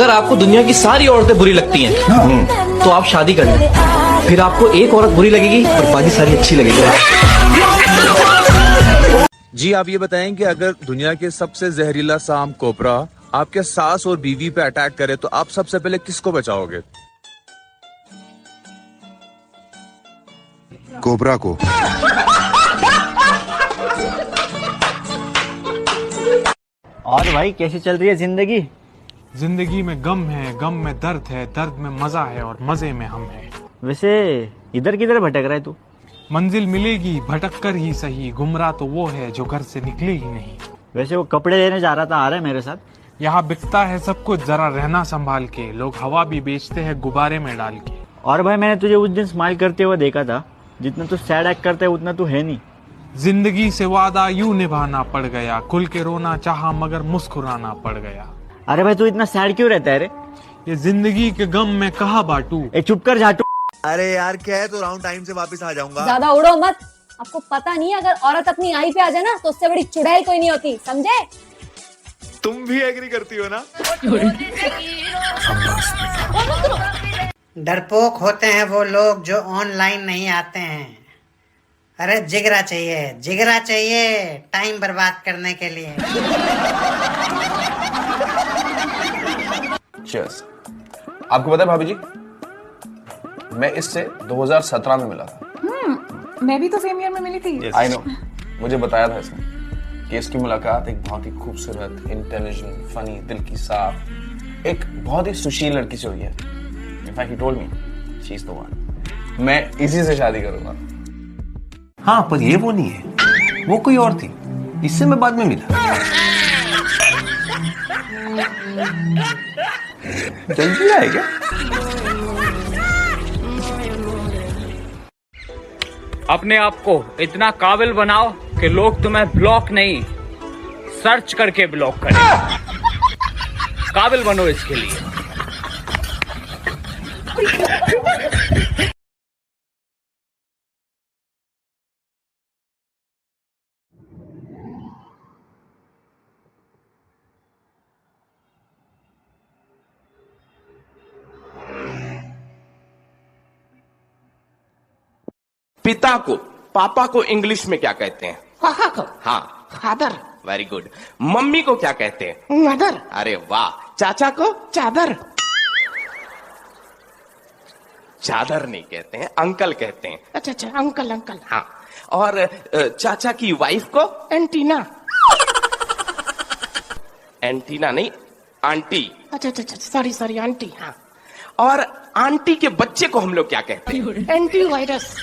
अगर आपको दुनिया की सारी औरतें बुरी लगती हैं तो आप शादी कर लें, फिर आपको एक औरत बुरी लगेगी और बाकी सारी अच्छी लगेगी। जी आप ये बताएं कि अगर दुनिया के सबसे जहरीला सांप कोबरा आपके सास और बीवी पे अटैक करे तो आप सबसे पहले किसको बचाओगे? कोबरा को। और भाई कैसी चल रही है जिंदगी? जिंदगी में गम है, गम में दर्द है, दर्द में मजा है और मजे में हम है। वैसे इधर किधर भटक रहा है तू? मंजिल मिलेगी भटक कर ही सही, गुमराह तो वो है जो घर से निकले ही नहीं। वैसे वो कपड़े लेने जा रहा था, आ रहा है मेरे साथ? यहाँ बिकता है सब कुछ, जरा रहना संभाल के, लोग हवा भी बेचते हैं गुब्बारे में डाल के। और भाई मैंने तुझे उस दिन स्माइल करते हुए देखा था, जितना तू सैड एक्ट करता है उतना तू है नहीं। जिंदगी से वादा यूं निभाना पड़ गया, खुल के रोना चाहा मगर मुस्कुराना पड़ गया। अरे भाई तू इतना सैड क्यों रहता है रे? ये जिंदगी के गम में कहा बांटू। ए चुप कर झाटू। अरे यार क्या है, तो राउंड टाइम से वापस आ जाऊंगा। ज्यादा उड़ो मत, आपको पता नहीं है अगर औरत अपनी आई पे आ जाए ना तो उससे बड़ी चुड़ैल कोई नहीं होती, समझे? तुम भी एग्री करती हो ना? डरपोक होते हैं वो लोग जो ऑनलाइन नहीं आते हैं। अरे जिगरा चाहिए, जिगरा चाहिए टाइम बर्बाद करने के लिए। Cheers. आपको पता है भाभी जी, मैं इससे 2017 में मिला था। मैं भी तो सेम ईयर में मिली थी। आई नो, मुझे बताया था इसने कि इसकी मुलाकात एक बहुत ही खूबसूरत, इंटेलिजेंट, फनी, दिल की साफ, एक बहुत ही सुशील लड़की से हुई है। In fact, he told me, she's the one. मैं इसी से शादी करूंगा। हाँ पर ये वो नहीं है, वो कोई और थी, इससे मैं बाद में मिला। जल्दी आएगा। अपने आप को इतना काबिल बनाओ कि लोग तुम्हें ब्लॉक नहीं, सर्च करके ब्लॉक करें। काबिल बनो इसके लिए। पिता को, पापा को इंग्लिश में क्या कहते हैं? पापा को? हाँ, फादर। Very good. मम्मी को क्या कहते हैं? मदर। अरे वाह। चाचा को? चादर। चादर नहीं कहते हैं, अंकल कहते हैं। अच्छा अच्छा, अंकल अंकल। हाँ, और चाचा की वाइफ को? एंटीना। एंटीना नहीं, आंटी। अच्छा अच्छा अच्छा, सॉरी सॉरी, आंटी। हाँ। और आंटी के बच्चे को हम लोग क्या कहते हैं? Anti virus.